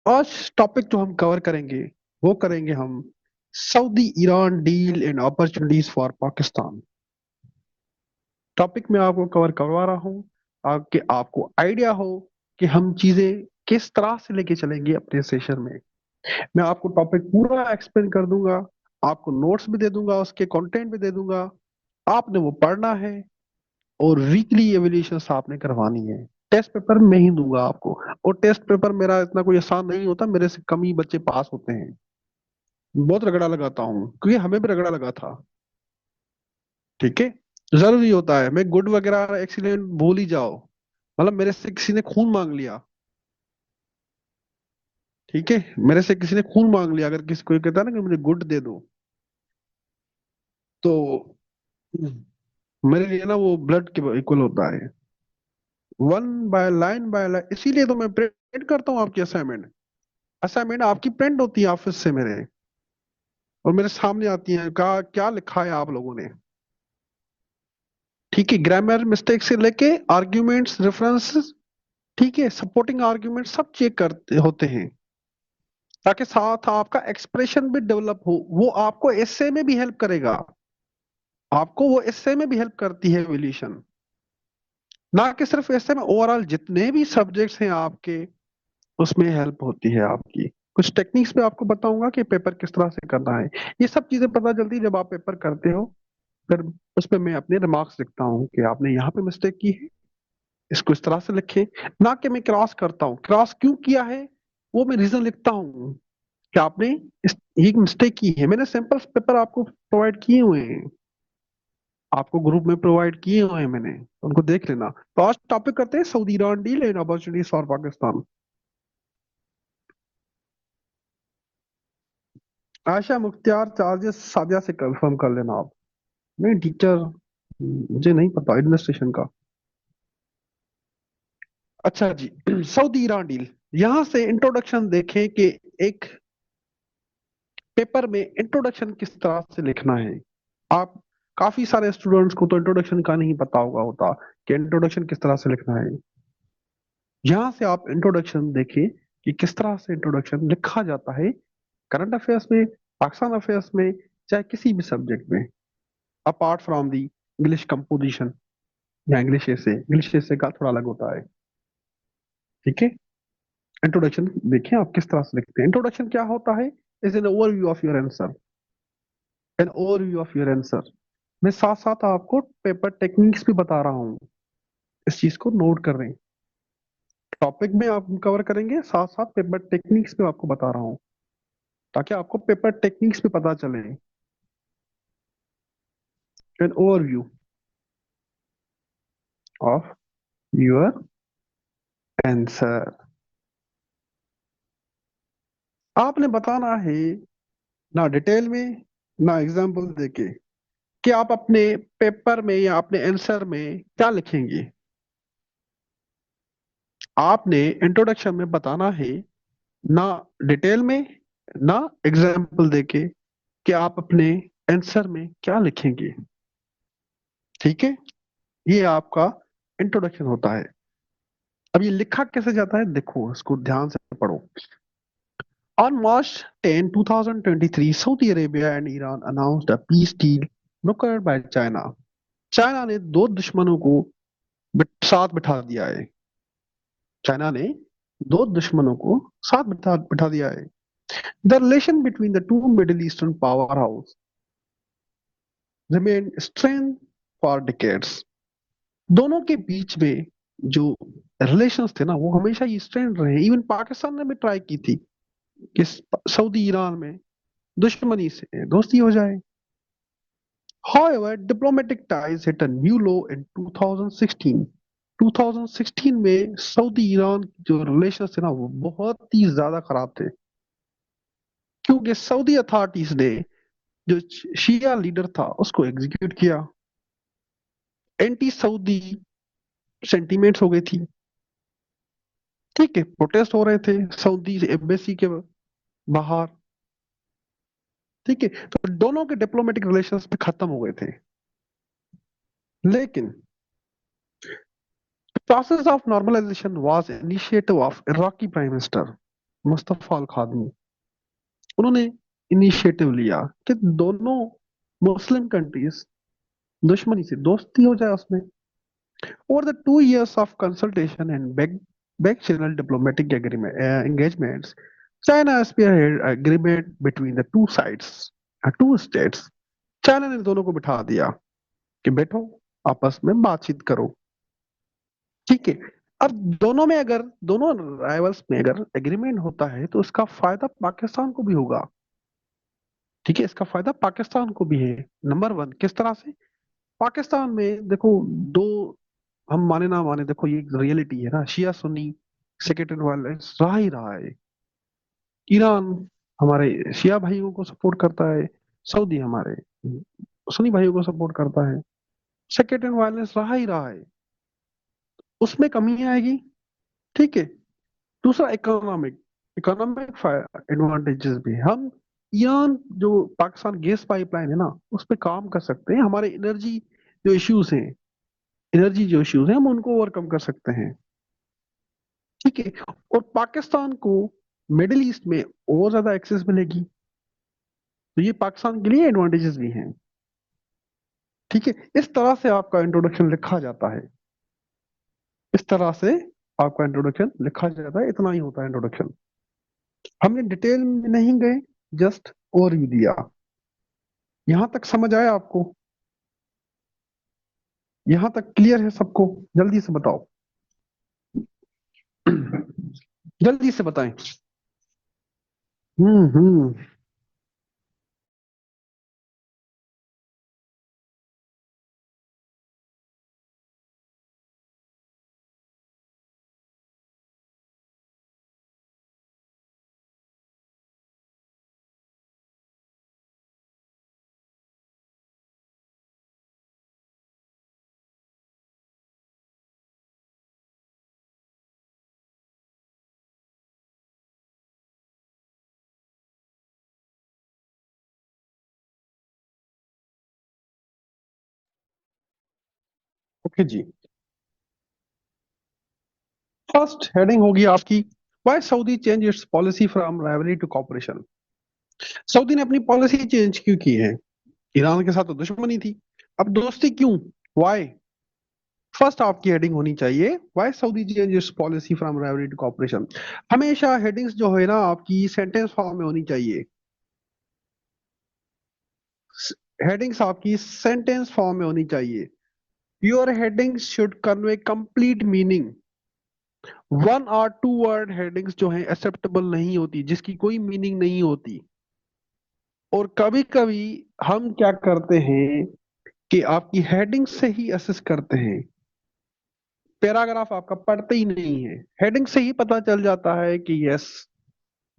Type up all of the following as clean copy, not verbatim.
आज टॉपिक जो हम कवर करेंगे वो करेंगे हम Saudi Iran deal and opportunities for Pakistan. Topic में आपको कवर करवा रहा हूँ ताकि आपको आइडिया हो कि हम चीजें किस तरह से लेके चलेंगे अपने सेशन में। मैं आपको टॉपिक पूरा एक्सप्लेन कर दूंगा, आपको नोट्स भी दे दूंगा, उसके कंटेंट भी दे दूंगा। आपने वो पढ़ना है और वीकली एवेल्यूशन आपने करवानी है। टेस्ट पेपर मैं ही दूंगा आपको, और टेस्ट पेपर मेरा इतना कोई आसान नहीं होता, मेरे से कम ही बच्चे पास होते हैं। बहुत रगड़ा लगाता हूँ क्योंकि हमें भी रगड़ा लगा था। ठीक है, जरूरी होता है। मैं गुड वगैरह एक्सीलेंट भूल ही जाओ, मतलब मेरे से किसी ने खून मांग लिया, ठीक है, मेरे से किसी ने खून मांग लिया, अगर किसी कोई कहता है ना कि मुझे गुड दे दो, तो मेरे लिए ना वो ब्लड के इक्वल होता है। वन बाय लाइन, इसीलिए तो मैं प्रिंट करता हूँ आपकी असाइनमेंट। असाइनमेंट आपकी प्रिंट होती है ऑफिस से मेरे, और मेरे सामने आती है क्या क्या लिखा है आप लोगों ने। ठीक है, ग्रामर मिस्टेक से लेके आर्ग्यूमेंट्स, रेफरेंसेस, ठीक है, सपोर्टिंग आर्ग्यूमेंट सब चेक करते होते हैं, ताकि साथ आपका एक्सप्रेशन भी डेवलप हो। वो आपको एस्से में भी हेल्प करेगा, आपको वो एस्से में भी हेल्प करती है एवोल्यूशन। ना कि सिर्फ एस्से में, ओवरऑल जितने भी सब्जेक्ट्स हैं आपके, उसमें हेल्प होती है आपकी। कुछ टेक्निक्स पे आपको बताऊंगा कि पेपर किस तरह से करना है। ये सब चीजें पता चलती है जब आप पेपर करते हो। फिर उसमें मैं अपने रिमार्क्स लिखता हूँ कि आपने यहाँ पे मिस्टेक की है, इसको इस तरह से लिखें। ना कि मैं क्रॉस करता हूँ, क्रॉस क्यों किया है वो मैं रीजन लिखता हूँ कि आपने ये मिस्टेक की है। मैंने सैंपल्स पेपर आपको प्रोवाइड किए हुए हैं, आपको ग्रुप में प्रोवाइड किए हुए हैं मैंने, उनको देख लेना। तो आज टॉपिक करते हैं Saudi Iran deal and opportunities for Pakistan. Ayesha Mukhtiar charges Sadia से कंफर्म कर लेना आप। नहीं टीचर, मुझे नहीं पता एडमिनिस्ट्रेशन का। अच्छा जी, सऊदी ईरान डील, यहां से इंट्रोडक्शन देखें कि एक पेपर में इंट्रोडक्शन किस तरह से लिखना है। आप काफी सारे स्टूडेंट्स को तो इंट्रोडक्शन का नहीं पता होता कि इंट्रोडक्शन किस तरह से लिखना है। यहां से आप इंट्रोडक्शन देखिए कि किस तरह से इंट्रोडक्शन लिखा जाता है, करंट अफेयर्स में, पाकिस्तान अफेयर्स में, चाहे किसी भी सब्जेक्ट में, apart from the English composition या इंग्लिश एसे का थोड़ा अलग होता है। ठीक है, इंट्रोडक्शन देखें आप किस तरह से लिखते हैं। इंट्रोडक्शन क्या होता है? Is an overview of your answer, an overview of your answer. मैं साथ साथ आपको पेपर टेक्निक्स भी बता रहा हूँ, इस चीज को नोट कर रहे हैं। टॉपिक में आप कवर करेंगे, साथ साथ पेपर टेक्निक्स भी आपको बता रहा हूँ, ताकि आपको पेपर टेक्निक्स भी पता चले। An overview of your answer, आपने बताना है, ना डिटेल में, ना एग्जाम्पल देके, कि आप अपने पेपर में या अपने आंसर में क्या लिखेंगे। आपने इंट्रोडक्शन में बताना है, ना डिटेल में, ना एग्जाम्पल देके, कि आप अपने आंसर में क्या लिखेंगे। ठीक है, ये आपका इंट्रोडक्शन होता है। अब ये लिखा कैसे जाता है, देखो इसको ध्यान से पढ़ो। On March 10, 2023, Saudi Arabia and Iran announced a peace deal brokered by China. China ने दो दुश्मनों को साथ बिठा दिया है। चाइना ने दो दुश्मनों को साथ बिठा बिठा दिया है। The relation between the two middle eastern power house remain strain for decades. दोनों के बीच में जो रिलेशंस थे ना, वो हमेशा ही स्ट्रेन रहे। इवन पाकिस्तान ने भी ट्राई की थी कि सऊदी ईरान में दुश्मनी से दोस्ती हो जाए। However, diplomatic ties hit a new low in 2016। 2016 में सऊदी ईरान जो रिलेशन थे ना, वो बहुत ही ज्यादा खराब थे, क्योंकि सऊदी अथॉरिटीज ने जो शिया लीडर था उसको एग्जीक्यूट किया। एंटी सऊदी सेंटीमेंट्स हो गई थी। ठीक है, प्रोटेस्ट हो रहे थे सऊदी एम्बेसी के बाहर। ठीक है, तो दोनों के डिप्लोमेटिक रिलेशंस पे खत्म हो गए थे। लेकिन process of normalization was initiative of Iraqi prime minister Mustafa al Kadhimi, उन्होंने इनिशिएटिव लिया कि दोनों मुस्लिम कंट्रीज दुश्मनी से दोस्ती हो जाए उसमें। Over the 2 years of consultation and back-channel diplomatic engagements, China spearheaded agreement between the two sides, two states. China ने दोनों को बिठा दिया कि बैठो आपस में बातचीत करो, ठीक है। अब दोनों में अगर दोनों राइवल्स में अगर एग्रीमेंट होता है तो इसका फायदा पाकिस्तान को भी होगा, ठीक है। इसका फायदा पाकिस्तान को भी है। नंबर वन, किस तरह से? पाकिस्तान में देखो, दो, हम माने ना माने, देखो ये रियलिटी है ना, शिया सुन्नी सेक्रेटरी वायलेंस रहा ही रहा है। ईरान हमारे शिया भाइयों को सपोर्ट करता है, सऊदी हमारे सुन्नी भाइयों को सपोर्ट करता है। सेक्रेटरी वायलेंस रहा ही रहा है, उसमें कमी आएगी, ठीक है। दूसरा, इकोनॉमिक इकोनॉमिक एडवांटेजेस भी हम, ईरान जो पाकिस्तान गैस पाइपलाइन है ना, उस पर काम कर सकते हैं। हमारे एनर्जी जो इश्यूज हैं हम उनको ओवरकम कर सकते हैं, ठीक है। और पाकिस्तान को मिडिल ईस्ट में और ज्यादा एक्सेस मिलेगी, तो ये पाकिस्तान के लिए एडवांटेजेस भी हैं, ठीक है। इस तरह से आपका इंट्रोडक्शन लिखा जाता है, इस तरह से आपका इंट्रोडक्शन लिखा जाता है। इतना ही होता है इंट्रोडक्शन, हमने डिटेल में नहीं गए, जस्ट ओवरव्यू दिया। यहां तक समझ आया आपको? यहां तक क्लियर है सबको? जल्दी से बताओ, जल्दी से बताएं। हम्म। ओके जी, फर्स्ट हेडिंग होगी आपकी, why Saudi change its policy from rivalry to cooperation. Saudi ने अपनी पॉलिसी चेंज क्यों की है? ईरान के साथ तो दुश्मनी थी, अब दोस्ती क्यों? व्हाई? फर्स्ट आपकी हेडिंग होनी चाहिए, why Saudi change its policy from rivalry to cooperation. हमेशा हेडिंग्स जो है ना आपकी सेंटेंस फॉर्म में होनी चाहिए, हेडिंग्स आपकी सेंटेंस फॉर्म में होनी चाहिए। Your headings should convey complete meaning. One और टू वर्ड हेडिंग्स जो है एक्सेप्टेबल नहीं होती, जिसकी कोई मीनिंग नहीं होती। और कभी कभी हम क्या करते हैं कि आपकी हेडिंग से ही असेस करते हैं, पैराग्राफ आपका पढ़ते ही नहीं है, हेडिंग से ही पता चल जाता है कि yes,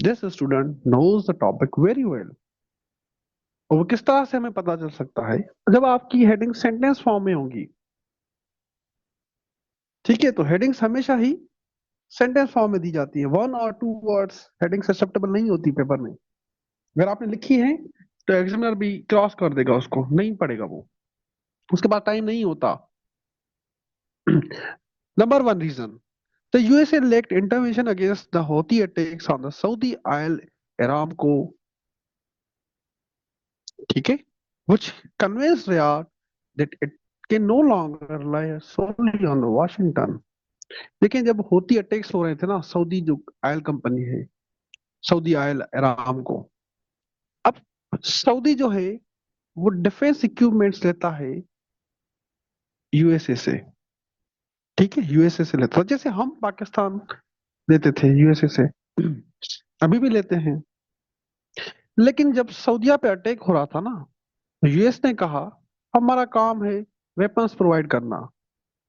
this student knows the topic very well. और वो किस तरह से हमें पता चल सकता है? जब आपकी हेडिंग सेंटेंस फॉर्म में होगी, ठीक है। तो हेडिंग्स हमेशा ही सेंटेंस फॉर्म में दी जाती है, वन और टू वर्ड्स हेडिंग्स एक्सेप्टेबल नहीं होती पेपर में। अगर आपने लिखी है तो एग्जामिनर भी क्रॉस कर देगा, उसको नहीं पढ़ेगा वो, उसके बाद टाइम नहीं होता। Number one reason, the USA lacked intervention against the Houthi attacks on the Saudi oil Aramco, ठीक है, which convinced Riyadh that it can no longer rely solely on Washington। लेकिन जब होती अटैक्स हो रहे थे ना, सऊदी जो ऑयल कंपनी है, सऊदी ऑयल अरामको, अब सऊदी जो है वो डिफेंस इक्विपमेंट्स लेता है यूएसए से, ठीक है। यूएसए से लेता है, जैसे हम पाकिस्तान लेते थे यूएसए से, अभी भी लेते हैं। लेकिन जब सऊदीया पे अटैक हो रहा था ना, यूएस ने कहा हमारा काम है वेपन्स प्रोवाइड करना,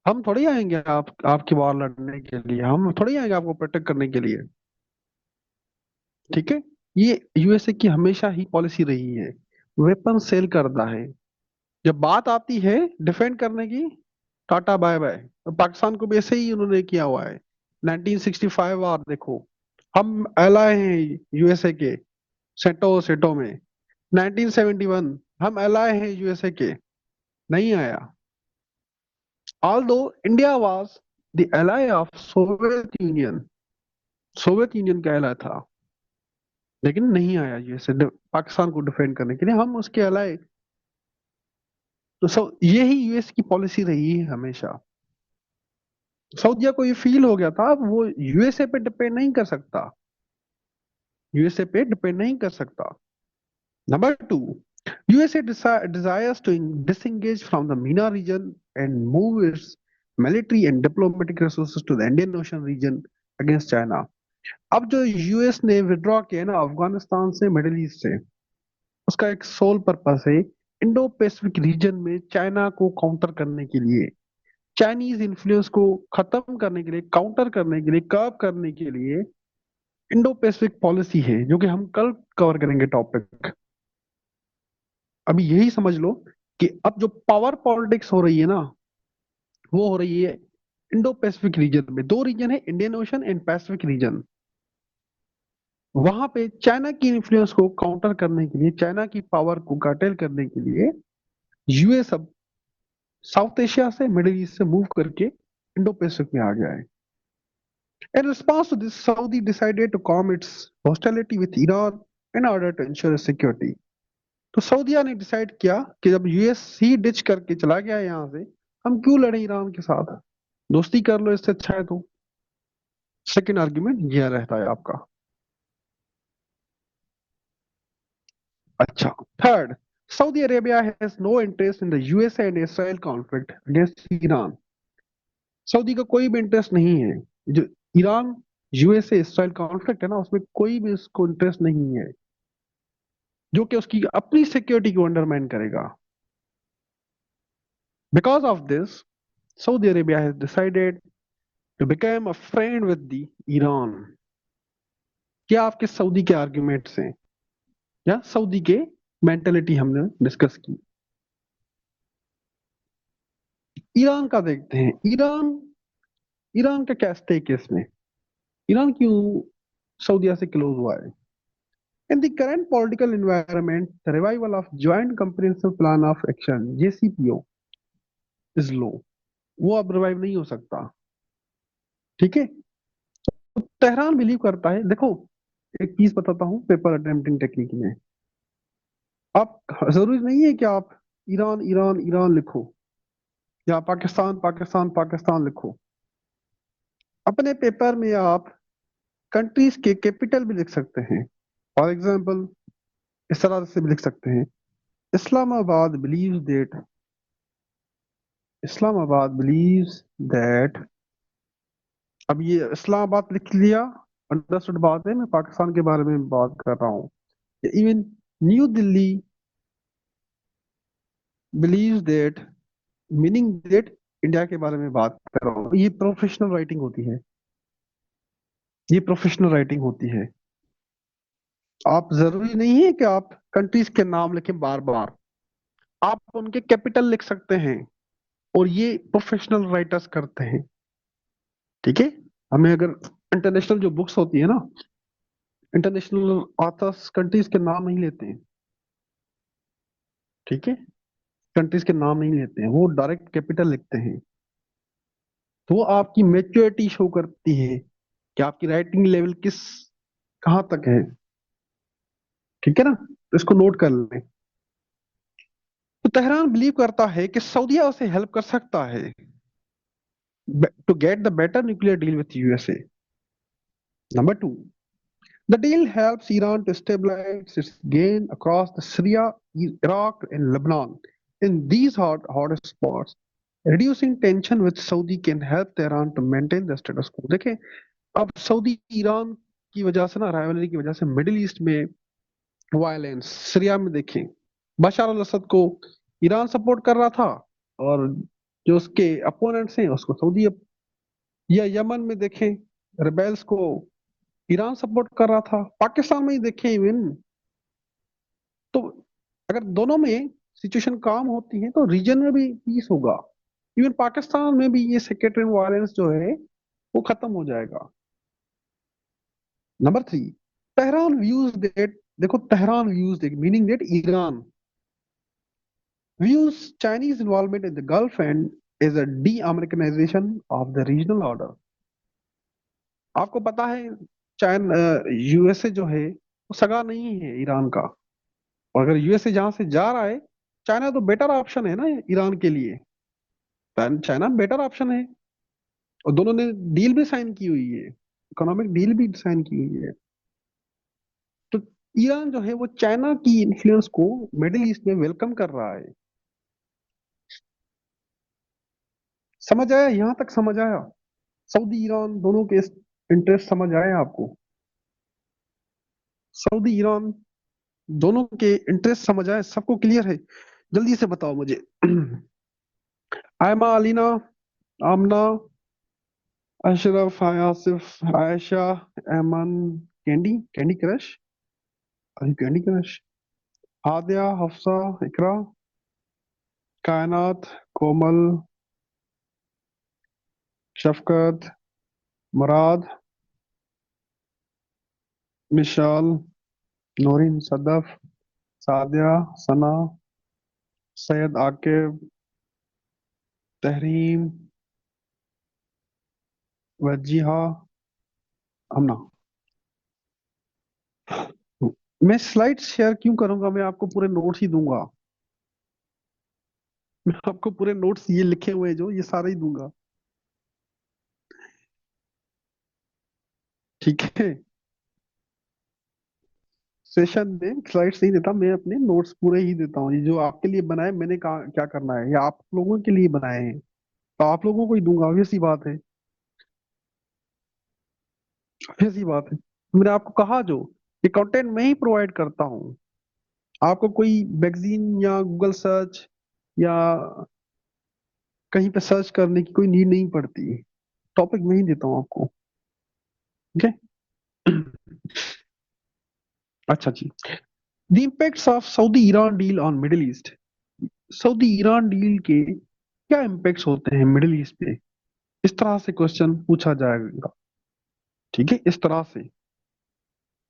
हम थोड़ी आएंगे आपकी वॉर लड़ने के लिए, हम थोड़ी आएंगे आपको प्रोटेक्ट करने के लिए, ठीक है। ये यूएसए की हमेशा ही पॉलिसी रही है, वेपन सेल करता है। जब बात आती है डिफेंड करने की, टाटा बाय बाय। तो पाकिस्तान को भी ऐसे ही उन्होंने किया हुआ है। 1965 वार देखो, हम एलाए हैं यूएसए के सेटो सेटो में। 1971 हम एलाए हैं यूएसए के, नहीं आया। although India was the ally of Soviet union, Soviet union का एलाय था, लेकिन नहीं आया यूएसए पाकिस्तान को डिफेंड करने के लिए, हम उसके अलाए। तो सब यही यूएस की पॉलिसी रही है हमेशा। सऊदिया को ये फील हो गया था, अब वो यूएसए पे डिपेंड नहीं कर सकता, यूएसए पे डिपेंड नहीं कर सकता। Number two, USA desires to disengage from the MENA region and move its military and diplomatic resources to the Indian Ocean region against China। अब जो यूएस ने विड्रॉ किया ना अफगानिस्तान से, मिडिल ईस्ट से, उसका एक सोल पर्पस है इंडो पैसिफिक रीजन में चाइना को काउंटर करने के लिए, चाइनीज इन्फ्लुएंस को खत्म करने के लिए, काउंटर करने के लिए, कर्व करने के लिए इंडो पैसिफिक पॉलिसी है, जो कि हम कल कवर करेंगे टॉपिक। अभी यही समझ लो कि अब जो पावर पॉलिटिक्स हो रही है ना, वो हो रही है इंडो पैसिफिक रीजन में। दो रीजन है, Indian ocean and Pacific region. वहां पे चाइना की इन्फ्लुएंस को काउंटर करने के लिए, चाइना की पावर को कर्टेल करने के लिए यूएस अब साउथ एशिया से, मिडिल ईस्ट से मूव करके इंडो पैसिफिक में आ गया है। In response to this, Saudi decided to calm its hostility with Iran in order to ensure security। तो सऊदीया ने डिसाइड किया कि जब यूएस ही डिच करके चला गया है यहाँ से, हम क्यों लड़े ईरान के साथ, दोस्ती कर लो, इससे अच्छा है। तो सेकंड आर्ग्यूमेंट यह रहता है आपका। अच्छा, third, Saudi Arabia has no interest in the US and Israel conflict against Iran. Saudi का कोई भी इंटरेस्ट नहीं है, जो ईरान यूएसए इसराइल कॉन्फ्लिक्ट है ना, उसमें कोई भी उसको इंटरेस्ट नहीं है, जो कि उसकी अपनी सिक्योरिटी को अंडरमाइन करेगा। Because of this, Saudi Arabia has decided to become a friend with the Iran. क्या आपके सऊदी के आर्ग्यूमेंट्स हैं, या सऊदी के मेंटेलिटी हमने डिस्कस की। ईरान का देखते हैं। ईरान, ईरान का क्या स्टेक है इसमें, ईरान क्यों सऊदीया से क्लोज हुआ है। In the current political environment, the revival of Joint Comprehensive Plan of Action (JCPO) is low। वो अब रिवाइव नहीं हो सकता। ठीक है। तो तेहरान बिलीव करता है, देखो एक चीज बताता हूँ पेपर अटेम्प्टिंग टेक्निक में। आप, जरूरी नहीं है कि आप ईरान ईरान ईरान लिखो, या पाकिस्तान पाकिस्तान पाकिस्तान लिखो। अपने पेपर में आप कंट्रीज के कैपिटल भी लिख सकते हैं। फॉर एग्जाम्पल, इस तरह से भी लिख सकते हैं, Islamabad believes that, Islamabad believes that. अब ये इस्लामाबाद लिख लिया, अंडरस्टूड बात है, मैं पाकिस्तान के बारे में बात कर रहा हूँ। Even new Delhi believes that, meaning that India के बारे में बात कर रहा हूँ। ये प्रोफेशनल राइटिंग होती है, ये प्रोफेशनल राइटिंग होती है। आप, जरूरी नहीं है कि आप कंट्रीज के नाम लिखें बार बार, आप उनके कैपिटल लिख सकते हैं, और ये प्रोफेशनल राइटर्स करते हैं। ठीक है। हमें अगर इंटरनेशनल जो बुक्स होती है ना, इंटरनेशनल ऑथर्स कंट्रीज के नाम नहीं लेते हैं। ठीक है। कंट्रीज के नाम नहीं लेते हैं, वो डायरेक्ट कैपिटल लिखते हैं। तो वो आपकी मेच्योरिटी शो करती है कि आपकी राइटिंग लेवल किस, कहाँ तक है। ठीक है ना, तो इसको नोट कर लें। तो तेहरान बिलीव करता है कि सऊदीया उसे हेल्प कर सकता है to get the better nuclear deal with USA. Number two, the deal helps Iran to stabilize its gain across the Syria, Iraq, and Lebanon. In these hot spots, reducing tension with Saudi can help Tehran to maintain the status quo। देखें, अब Saudi Iran की वजह से ना, rivalry की वजह से middle east में वायलेंस, सीरिया में देखें, बशर अल असद को ईरान सपोर्ट कर रहा था, और जो उसके अपोनेंट्स हैं उसको सऊदी, या यमन में देखें रिबेल्स को ईरान सपोर्ट कर रहा था, पाकिस्तान में ही देखें इवन। तो अगर दोनों में सिचुएशन काम होती है तो रीजन में भी पीस होगा। इवन पाकिस्तान में भी ये सेक्रेटरी वायलेंस जो है वो खत्म हो जाएगा। Number three, Tehran views that, देखो Tehran views that, meaning that Iran views Chinese involvement in the Gulf and is a de-Americanization of the regional order। आपको पता है चाइना, यूएसए जो है वो सगा नहीं है ईरान का। और अगर यूएसए जहां से जा रहा है, चाइना तो बेटर ऑप्शन है ना ईरान के लिए। चाइना बेटर ऑप्शन है। और दोनों ने डील भी साइन की हुई है, इकोनॉमिक डील भी साइन की हुई है। तो ईरान जो है वो चाइना की इन्फ्लुएंस को मिडिल ईस्ट में वेलकम कर रहा है। समझ आया? यहां तक समझ आया? सऊदी ईरान दोनों के इंटरेस्ट समझ आए आपको? सऊदी ईरान दोनों के इंटरेस्ट समझ आए? सबको क्लियर है? जल्दी से बताओ मुझे। आयमा, अलीना, आमना, अशरफ, आसिफ, आयशा, एमन, कैंडी, कैंडी क्रश, अभी कैंडी क्रश, हादिया, हफ्सा, इकरा, कायनात, कोमल, शफकत, मुराद, मिशाल, नूरीन, सदफ, सादिया, सना, सैयद आकिब, तहरीम, वजीहा, हमना। मैं स्लाइड शेयर क्यों करूंगा? मैं आपको पूरे नोट्स ही दूंगा। मैं आपको पूरे नोट्स ये लिखे हुए हैं जो, ये सारे ही दूंगा। ठीक है? सेशन में स्लाइड्स नहीं देता मैं, अपने नोट्स पूरे ही देता हूँ। ये जो आपके लिए बनाए मैंने, कहा क्या करना है, ये आप लोगों के लिए बनाए हैं, तो आप लोगों को ही दूंगा। ऑब्वियस सी बात है, ऑब्वियस सी बात है। मैंने आपको कहा जो, ये कंटेंट मैं ही प्रोवाइड करता हूँ। आपको कोई मैगजीन या गूगल सर्च या कहीं पे सर्च करने की कोई नीड नहीं पड़ती। टॉपिक मैं ही देता हूँ आपको। ठीक है? अच्छा जी। The impacts of Saudi Iran deal on Middle East. Saudi Iran deal के क्या इम्पैक्ट्स होते हैं मिडिल ईस्ट पे? इस तरह से क्वेश्चन पूछा जाएगा। ठीक है? इस तरह से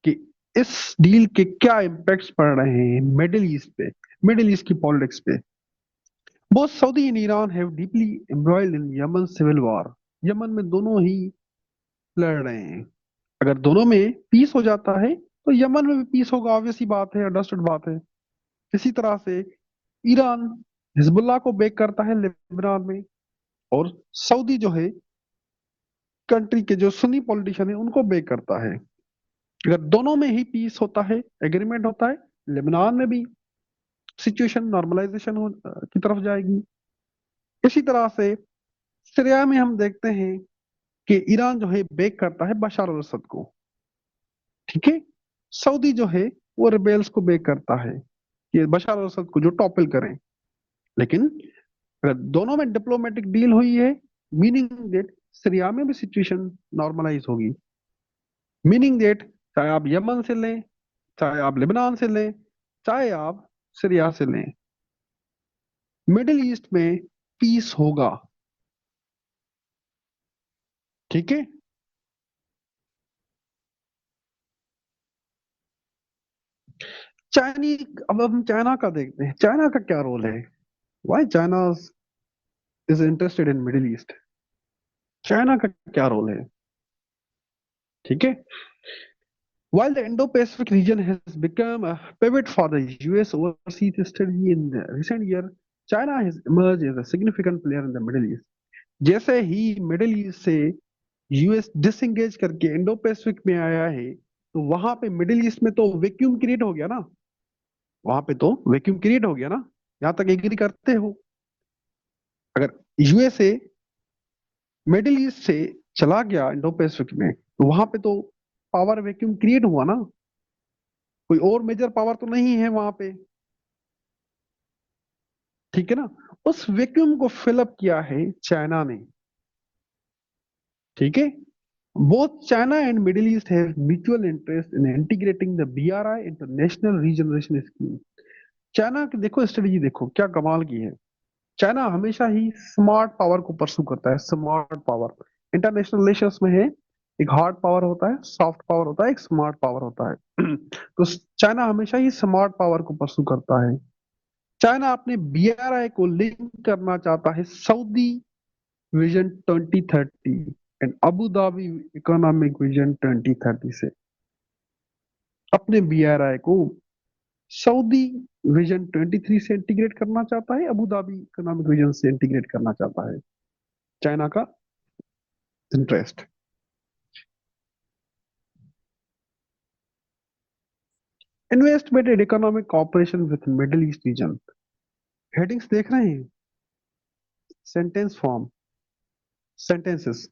कि इस डील के क्या इम्पैक्ट्स पड़ रहे हैं मिडिल ईस्ट पे, मिडिल ईस्ट की पॉलिटिक्स पे। Both Saudi and Iran have deeply embroiled in Yemen civil war. Yemen में दोनों ही लड़ रहे हैं। अगर दोनों में पीस हो जाता है तो यमन में भी पीस होगा। ऑब्वियस ही बात है, अंडरस्टूड बात है। इसी तरह से ईरान हिजबुल्लाह को बेक करता है लेबनान में, और सऊदी जो है कंट्री के जो सुन्नी पॉलिटिशियन है उनको बेक करता है। अगर दोनों में ही पीस होता है, एग्रीमेंट होता है, लेबनान में भी सिचुएशन नॉर्मलाइजेशन की तरफ जाएगी। इसी तरह से सीरिया में हम देखते हैं कि ईरान जो है बेक करता है बशार अल असद को। ठीक है? सऊदी जो है वो रिबेल्स को बेक करता है कि बशार अल असद को जो टॉपल करें। लेकिन अगर दोनों में डिप्लोमेटिक डील हुई है, मीनिंग दैट सीरिया में भी सिचुएशन नॉर्मलाइज होगी। मीनिंग दैट चाहे आप यमन से लें, चाहे आप लेबनान से लें, चाहे आप सीरिया से लें, मिडिल ईस्ट में पीस होगा। ठीक है? चाइनी अब हम चाइना का देखते हैं। चाइना का क्या रोल है? Why China is interested in Middle East? China का क्या रोल है? ठीक है? While the Indo-Pacific region has become a pivot for the US overseas strategy in the recent year, China has emerged as a significant player in the Middle East. जैसे ही middle east से US disengage करके Indo Pacific में आया है, तो वहां पे Middle east में तो वैक्यूम क्रिएट हो गया ना। वहां पे तो वैक्यूम क्रिएट हो गया ना। यहां तक एग्री करते हो? अगर यूएसए मिडिल ईस्ट से चला गया इंडो पैसिफिक में, तो वहां पे तो पावर वैक्यूम क्रिएट हुआ ना। कोई और मेजर पावर तो नहीं है वहां पे। ठीक है ना? उस वैक्यूम को फिलअप किया है चाइना ने। ठीक है? Both China and middle east have mutual interest in integrating the BRI into national regeneration scheme. China की देखो स्ट्रेटजी, देखो क्या कमाल की है। चाइना हमेशा ही स्मार्ट पावर को परसू करता है। स्मार्ट पावर इंटरनेशनल रिलेशंस में है। एक हार्ड पावर होता है, सॉफ्ट पावर होता है, एक स्मार्ट पावर होता है। तो चाइना हमेशा ही स्मार्ट पावर को परसू करता है। चाइना अपने बीआरआई को लिंक करना चाहता है Saudi vision 2030 and Abu Dhabi economic vision 2030 से। अपने बीआरआई को सऊदी विजन 23 से इंटीग्रेट करना चाहता है, अबू धाबी इकोनॉमिक विजन से इंटीग्रेट करना चाहता है। चाइना का interest. Investment economic cooperation with Middle East region. Headings देख रहे हैं, sentence form, sentences,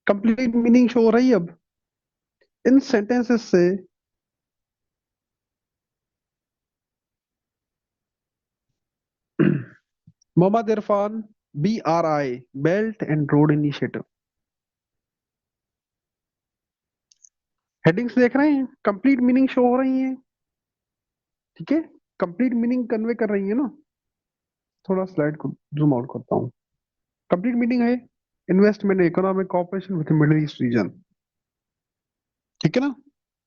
complete meaning show हो रही है अब इन सेंटेंसेस से। Mohammad Irfan, BRI, belt and road initiative. Headings देख रहे हैं, कंप्लीट मीनिंग शो हो रही है, ठीक है, कंप्लीट मीनिंग कन्वे कर रही है ना। थोड़ा स्लाइड को जूम आउट करता हूँ। कंप्लीट मीनिंग है investment economic cooperation with middle East reason, ठीक है ना।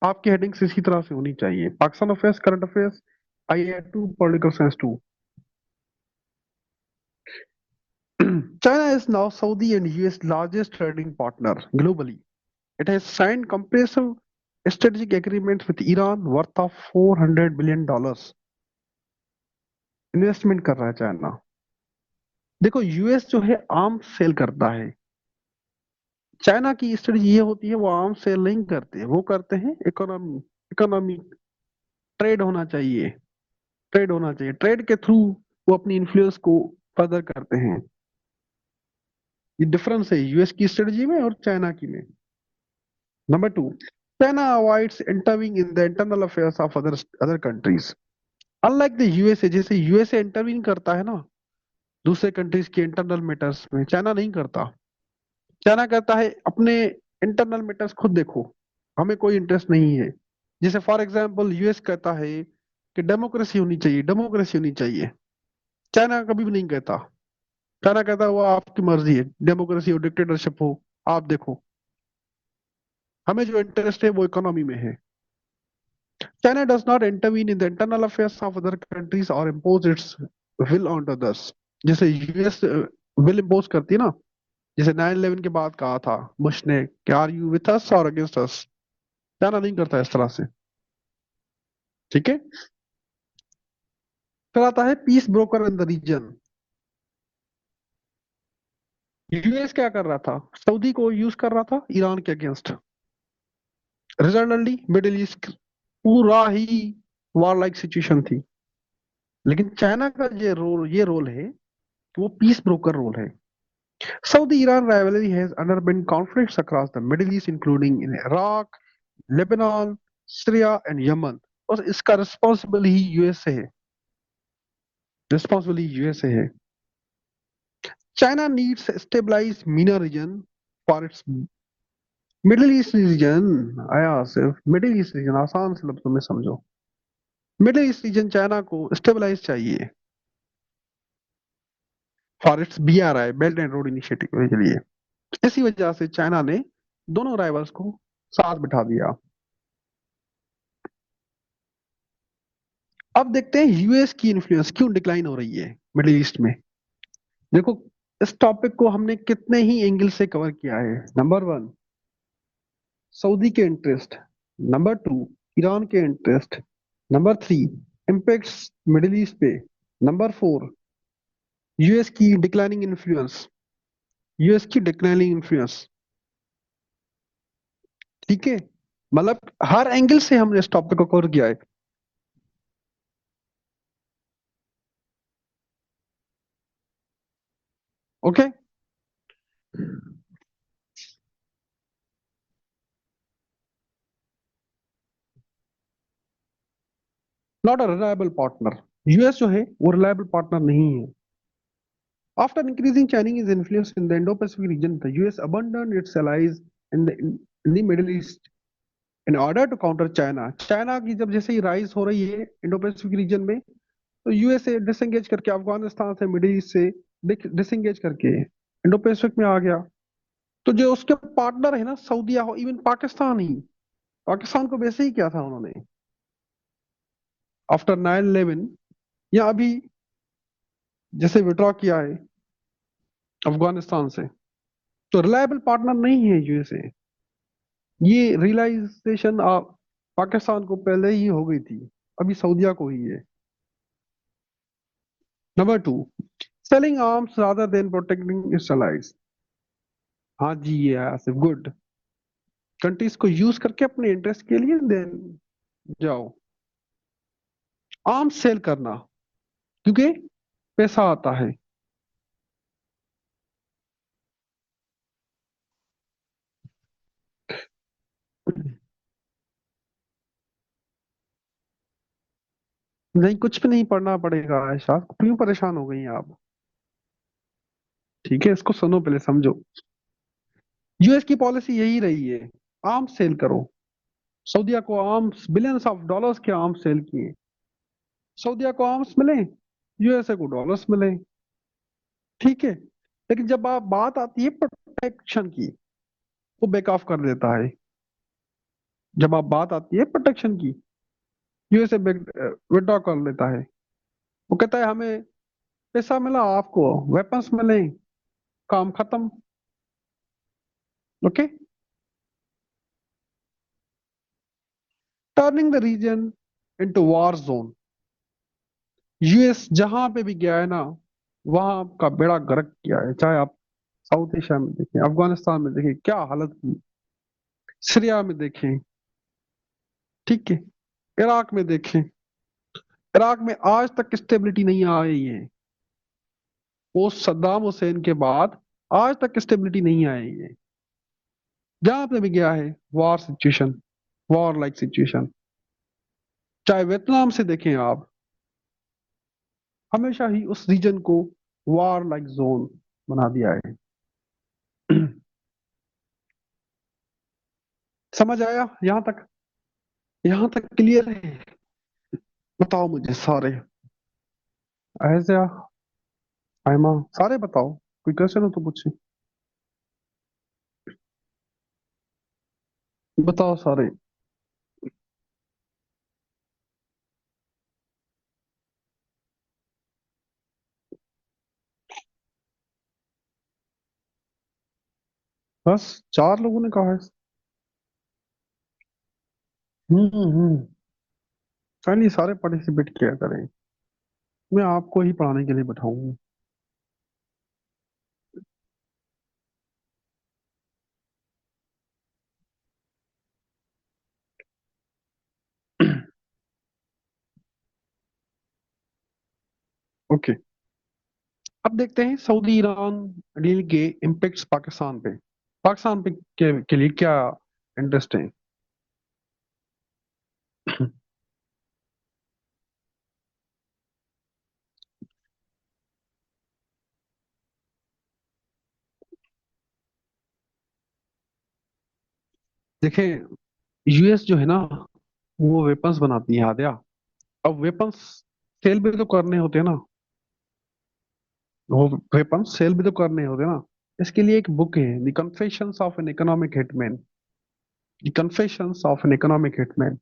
आपकी हेडिंग्स इसी तरह से होनी चाहिए, Pakistan affairs, current affairs, IA2, political science 2। China is now Saudi and US largest trading partner globally. It has signed comprehensive strategic agreements with Iran worth of $400 billion। Investment कर रहा है चाइना। देखो यूएस जो है आर्म सेल करता है, China की strategy ये होती है वो आर्म सेल नहीं करते, वो करते हैं इकोनॉमी, इकोनॉमी, ट्रेड होना चाहिए, ट्रेड होना चाहिए, ट्रेड के थ्रू वो अपनी इन्फ्लुएंस को फर्दर करते हैं। ये डिफरेंस है यूएस की स्ट्रेटजी में और चाइना की में। Number two, China avoids intervening in the internal affairs of other other countries. Unlike the USA, जैसे यूएसए इंटरवीन करता है ना दूसरे कंट्रीज के इंटरनल मैटर्स में, चाइना नहीं करता। चाइना कहता है अपने इंटरनल मैटर्स खुद देखो, हमें कोई इंटरेस्ट नहीं है। जैसे फॉर एग्जांपल यूएस कहता है कि डेमोक्रेसी होनी चाहिए, डेमोक्रेसी होनी चाहिए, चाइना कभी भी नहीं कहता। चाइना कहता है वो आपकी मर्जी है, डेमोक्रेसी हो डिक्टेटरशिप हो आप देखो, हमें जो इंटरेस्ट है वो इकोनॉमी में है। China does not intervene in the internal affairs of other countries और impose its will on others. जैसे यूएस विल इम्पोज करती है ना, जैसे 9/11 के बाद कहा था बुश ने कि आर यू विथ अस और अगेंस्ट अस, चाइना नहीं करता इस तरह से, ठीक है। फिर आता है peace broker in the region. US क्या कर रहा था, सऊदी को यूज कर रहा था ईरान के अगेंस्ट। रिजल्टेंटली मिडिल ईस्ट पूरा ही वॉर लाइक सिचुएशन थी। लेकिन चाइना का ये रोल है कि वो पीस ब्रोकर रोल है। Saudi Iran rivalry has underbeen conflicts across the Middle East, including in Iraq, Lebanon, Syria, and Yemen। और इसका रिस्पॉन्सिबल ही यूएसए है, रिस्पॉन्सिबल ही यूएसए है। China needs stabilize MENA region for its Middle East region. आया सिर्फ middle East reason, आसान से लफ्जों में समझो, मिडिल ईस्ट रीजन चाइना को स्टेबलाइज चाहिए for its BRI, belt and road initiative के लिए। इसी वजह से चाइना ने दोनों राइवल्स को साथ बिठा दिया। अब देखते हैं यूएस की इन्फ्लुएंस क्यों डिक्लाइन हो रही है मिडिल ईस्ट में। देखो इस टॉपिक को हमने कितने ही एंगल से कवर किया है। नंबर वन, सऊदी के इंटरेस्ट। नंबर टू, ईरान के interest. Number three, impacts middle East पे। नंबर फोर, यूएस की डिक्लाइनिंग इन्फ्लुएंस, यूएस की डिक्लाइनिंग इन्फ्लुएंस, ठीक है। मतलब हर एंगल से हमने इस टॉपिक को कवर किया है। Okay, not a reliable partner. US जो है वो रिलायबल पार्टनर नहीं है। After increasing Chinese influence in the Indo-Pacific region, the US abandoned its allies in the Middle East in order to counter China। China की जब जैसे ही rise हो रही है इंडो पैसिफिक रीजन में, तो यूएसए डिसंगेज करके अफगानिस्तान से, मिडिल ईस्ट से डिसंगेज करके इंडो पैसिफिक में आ गया। तो जो उसके पार्टनर है ना, सऊदीया हो, इवन पाकिस्तान ही, पाकिस्तान को वैसे ही किया था उन्होंने आफ्टर 9/11, या अभी जैसे विड्रॉ किया है अफगानिस्तान से। तो रिलायबल पार्टनर नहीं है यूएसए। ये रियलाइजेशन पाकिस्तान को पहले ही हो गई थी, अभी सऊदिया को ही है। Number two, selling arms rather than protecting it's allies। हाँ जी, ये आसिफ गुड। कंट्रीज को यूज करके अपने इंटरेस्ट के लिए देन जाओ आर्म्स सेल करना, क्योंकि पैसा आता है। नहीं, कुछ भी नहीं पढ़ना पड़ेगा ऐसा, क्यों परेशान हो गई आप? ठीक है, इसको सुनो, पहले समझो। यूएस की पॉलिसी यही रही है, आर्म्स सेल करो। सऊदीया को आर्म्स, बिलियंस ऑफ डॉलर्स के आर्म्स सेल किए। सऊदीया को आर्म्स मिले, यूएसए को डॉलर्स मिले। ठीक है, लेकिन जब आप बात आती है प्रोटेक्शन की, वो बैक ऑफ कर देता है। जब आप बात आती है प्रोटेक्शन की, यूएसए विड्रॉ कर लेता है। वो कहता है हमें पैसा मिला, आपको वेपन्स मिले, काम खत्म। Okay. Turning the region into war zone. US जहां पे भी गया है ना, वहां का बेड़ा गर्क किया है। चाहे आप साउथ एशिया में देखें, अफगानिस्तान में देखें, क्या हालत की, सीरिया में देखें, ठीक है, इराक में देखें। इराक में आज तक स्टेबिलिटी नहीं आई है, वो सद्दाम हुसैन के बाद आज तक स्टेबिलिटी नहीं आई है। जहां पे भी गया है, war situation, war like situation. चाहे वियतनाम से देखें आप, हमेशा ही उस रीजन को वॉर लाइक जोन बना दिया है। समझ आया यहां तक? यहां तक क्लियर है? बताओ मुझे सारे, ऐसे आयमा, सारे बताओ, कोई क्वेश्चन हो तो पूछे। बताओ सारे। बस चार लोगों ने कहा है। हम्म। चलिए, सारे पार्टिसिपेट किया करें, मैं आपको ही पढ़ाने के लिए बैठाऊंगा। ओके, अब देखते हैं सऊदी ईरान डील के इम्पेक्ट्स पाकिस्तान पे। पाकिस्तान पे के लिए क्या इंटरेस्ट है? देखें, यूएस जो है ना, वो वेपन्स बनाती है आद्या। अब वेपन्स सेल भी तो करने होते हैं ना, वो वेपन्स सेल भी तो करने होते हैं ना। इसके लिए एक बुक है, the confessions of an economic hitman. The confessions of an economic hitman.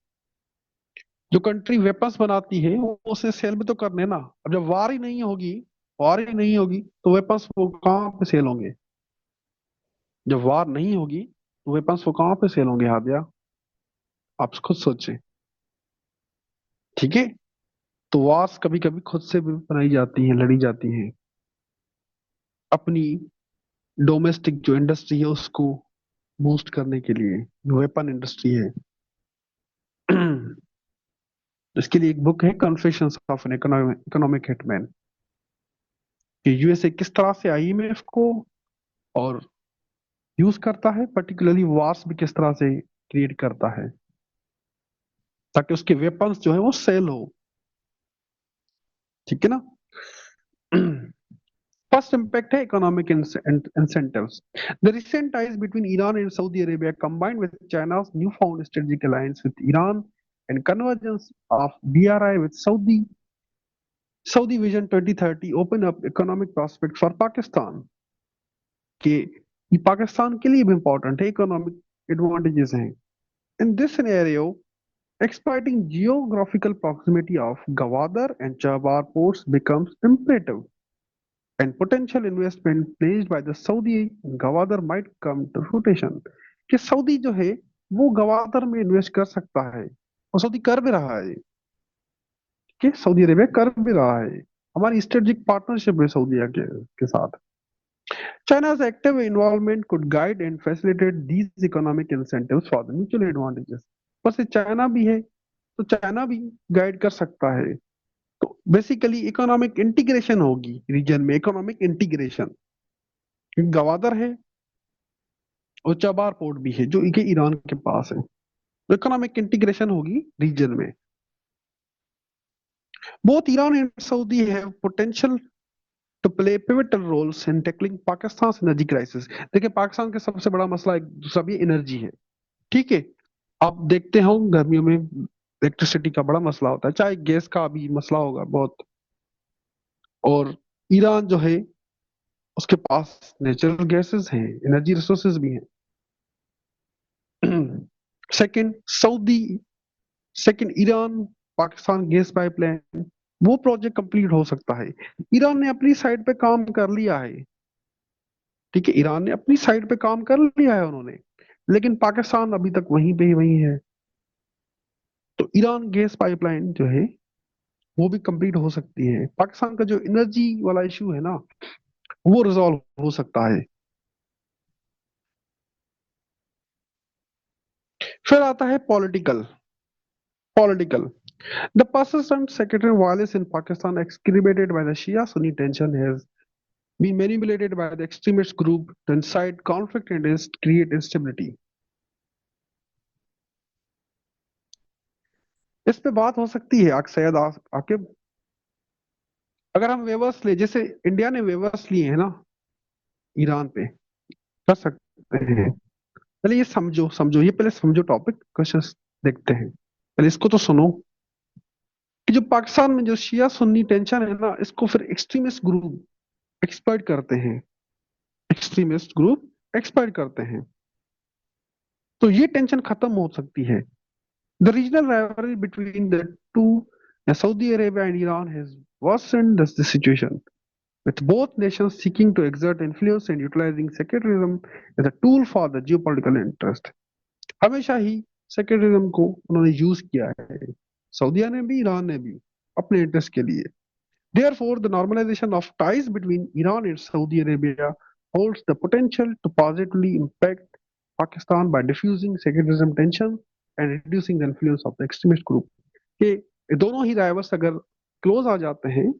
जो कंट्री वेपन्स बनाती है, वो उसे सेल भी तो करने हैं ना। अब जब वार ही नहीं होगी, वार ही नहीं होगी, तो वेपन्स वो कहाँ पे सेल होंगे? जब वार नहीं होगी, तो वेपन्स वो कहाँ पे सेल होंगे हादिया? आप खुद सोचें। ठीक है, तो वार्स कभी कभी खुद से भी बनाई जाती हैं, लड़ी जाती हैं, अपनी डोमेस्टिक जो इंडस्ट्री है उसको बूस्ट करने के लिए, जो वेपन इंडस्ट्री है। इसके लिए एक बुक है, confessions of an economic hitman, कि यूएसए किस तरह से आईएमएफ को और यूज करता है, पर्टिकुलरली वार्स भी किस तरह से क्रिएट करता है, ताकि उसके वेपन्स जो है वो सेल हो। ठीक है ना? फर्स्ट इम्पैक्ट है economic incentives. The recent ties between Iran and Saudi Arabia, combined with China's newfound strategic alliance with Iran and convergence of BRI with Saudi Vision 2030, open up economic prospects for Pakistan. कि ये पाकिस्तान के लिए भी important है, economic advantages हैं। In this scenario, exploiting geographical proximity of Gwadar and Chabahar ports becomes imperative, and potential investment placed by the Saudi in Gwadar might come to fruition। कि Saudi जो है वो गवादर में इन्वेस्ट कर सकता है। और सऊदी कर भी रहा है कि सऊदी अरेबिया कर भी रहा है। हमारी स्ट्रेटेजिक पार्टनरशिप है सऊदीया के साथ। China's active involvement could guide and facilitate these economic incentives for the mutual advantages। बस ये चाइना भी है तो चाइना भी गाइड कर सकता है। तो बेसिकली इकोनॉमिक इंटीग्रेशन होगी रीजन में, इकोनॉमिक इंटीग्रेशन। गवादर है और चबार पोर्ट भी है जो कि ईरान के पास है। तो इकोनॉमिक इंटीग्रेशन होगी रीजन में। Both Iran and Saudi have potential to play pivotal roles in tackling Pakistan energy crisis. देखिए पाकिस्तान का सबसे बड़ा मसला एक दूसरा भी एनर्जी है। ठीक है। आप देखते हो गर्मियों में इलेक्ट्रिसिटी का बड़ा मसला होता है, चाहे गैस का भी मसला होगा बहुत। और ईरान जो है उसके पास नेचुरल गैसेस हैं, एनर्जी रिसोर्सेज भी हैं। Second Saudi, second Iran Pakistan gas pipeline, वो प्रोजेक्ट कंप्लीट हो सकता है। ईरान ने अपनी साइड पे काम कर लिया है। ठीक है, ईरान ने अपनी साइड पे काम कर लिया है उन्होंने, लेकिन पाकिस्तान अभी तक वहीं पे ही वहीं है। तो ईरान गैस पाइपलाइन जो है वो भी कंप्लीट हो सकती है। पाकिस्तान का जो एनर्जी वाला इशू है ना वो रिजॉल्व हो सकता है। फिर आता है political. Political, the persistent sectarian violence in Pakistan exacerbated by the Shia-Sunni tension has been manipulated by the extremist group to incite conflict and create instability। इस पे बात हो सकती है सैयद आकिब। अगर हम वेवर्स ले, जैसे इंडिया ने वेवर्स लिए हैं ना ईरान पे, कर सकते हैं। पहले ये समझो, समझो ये पहले समझो, टॉपिक क्वेश्चन देखते हैं। पहले इसको तो सुनो कि जो पाकिस्तान में जो शिया सुन्नी टेंशन है ना, इसको फिर एक्सट्रीमिस्ट ग्रुप एक्सप्लॉइट करते हैं। एक्सट्रीमिस्ट ग्रुप एक्सप्लॉइट करते हैं। तो ये टेंशन खत्म हो सकती है। The regional rivalry between the two, Saudi Arabia and Iran has worsened the situation, with both nations seeking to exert influence and utilizing sectarianism as a tool for the geopolitical interest। हमेशा ही secularism को उन्होंने use किया है, सऊदीया ने भी Iran ने भी, अपने इंटरेस्ट के लिए। Therefore, the normalization of ties between Iran and Saudi Arabia holds the potential to positively impact Pakistan by diffusing sectarianism tension and reducing the influence of the extremist group। कि दोनों ही rivals अगर close आ जाते हैं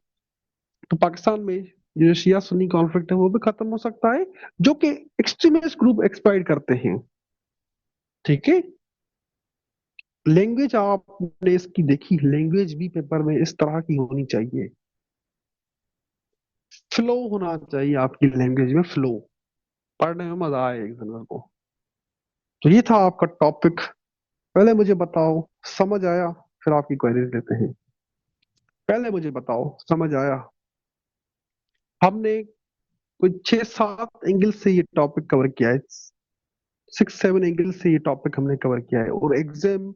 तो पाकिस्तान में जो शिया Sunni conflict है वो भी खत्म हो सकता है, जो कि एक्सट्रीमिस्ट ग्रुप एक्सप्लॉइट करते हैं। ठीक है। लैंग्वेज आपने इसकी देखी, लैंग्वेज भी पेपर में इस तरह की होनी चाहिए, फ्लो होना चाहिए आपकी लैंग्वेज में, फ्लो, पढ़ने में मजा आए एग्जामिनर को। तो ये था आपका टॉपिक। पहले मुझे बताओ समझ आया, फिर आपकी क्वेरीज लेते हैं। पहले मुझे बताओ समझ आया? हमने कोई 6-7 एंगल से ये टॉपिक कवर किया है, 6-7 एंगल से ये टॉपिक हमने कवर किया है, और एग्जाम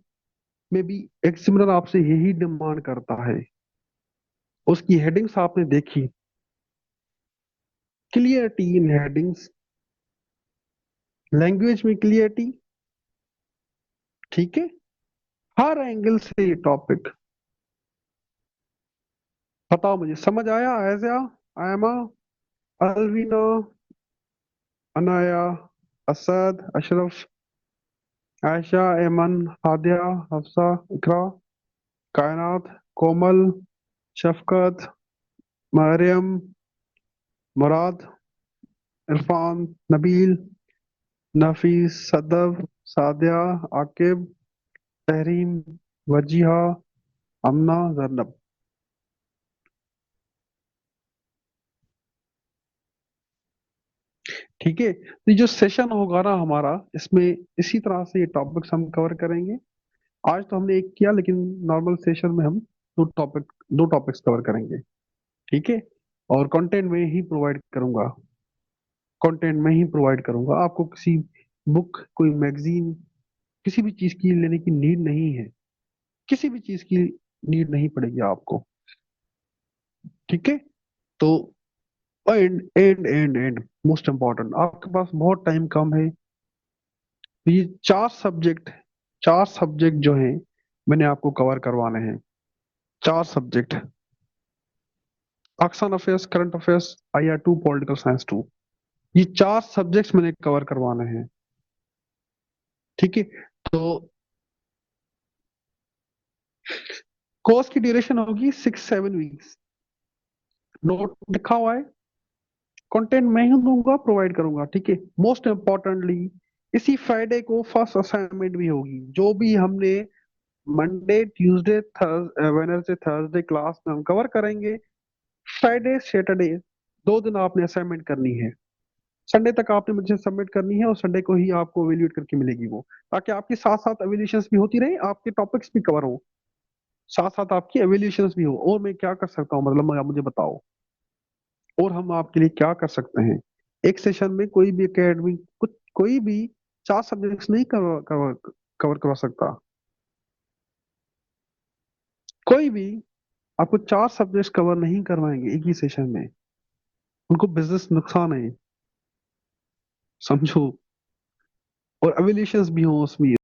में भी एग्जामिनर आपसे यही डिमांड करता है। उसकी हेडिंग्स आपने देखी, क्लियरिटी इन हेडिंग्स, लैंग्वेज में क्लियरिटी। ठीक है, हर एंगल से ये टॉपिक। बताओ मुझे समझ आया? आयजा, आयमा, अलवीना, अनाया, असद, अशरफ, आयशा, एमन, हादिया, हफ्सा, इकरा, कायनात, कोमल, शफकत, मरियम, मुराद, इरफान, नबील, नफीस, सदफ, सादिया, आकिब, तहरीम, वजीहा, अमना, जरनब। ठीक है, तो ये जो सेशन होगा ना हमारा, इसमें इसी तरह से ये टॉपिक्स हम कवर करेंगे। आज तो हमने एक किया, लेकिन नॉर्मल सेशन में हम दो टॉपिक्स कवर करेंगे। ठीक है, और कंटेंट में ही प्रोवाइड करूंगा, कंटेंट में ही प्रोवाइड करूंगा आपको। किसी बुक, कोई मैगजीन, किसी भी चीज की लेने की नीड नहीं है, किसी भी चीज की नीड नहीं पड़ेगी आपको। ठीक है। तो and and and and most important, आपके पास बहुत टाइम कम है। तो ये चार सब्जेक्ट जो हैं मैंने आपको कवर करवाने हैं। 4 subject, Pakistan affairs, current affairs, IR 2, political science 2। ये 4 सब्जेक्ट्स मैंने कवर करवाने हैं। ठीक है। तो कोर्स की ड्यूरेशन होगी 6-7 वीक्स। नोट लिखा हुआ है, कंटेंट मैं ही दूंगा, प्रोवाइड करूंगा। ठीक है। मोस्ट इंपॉर्टेंटली, इसी फ्राइडे को फर्स्ट असाइनमेंट भी होगी। जो भी हमने Monday, Tuesday, Wednesday, Thursday class में हम कवर करेंगे, फ्राइडे, सैटरडे 2 दिन आपने असाइनमेंट करनी है। संडे तक आपने मुझे सबमिट करनी है और संडे को ही आपको एवेल्यूएट करके मिलेगी वो, ताकि आपकी साथ साथ एवेल्यूएशंस भी होती रहे, आपके टॉपिक्स भी कवर हो, साथ साथ आपकी एवेल्यूएशंस भी हो। और मैं क्या कर सकता हूँ, मतलब आप मुझे बताओ, और हम आपके लिए क्या कर सकते हैं। एक सेशन में कोई भी एकेडमी कुछ कोई भी 4 सब्जेक्ट्स नहीं कवर करवा सकता। कोई भी आपको 4 सब्जेक्ट्स कवर नहीं करवाएंगे एक ही सेशन में। उनको बिजनेस नुकसान है, समझो। और एवेल्यूएशंस भी हो उसमें।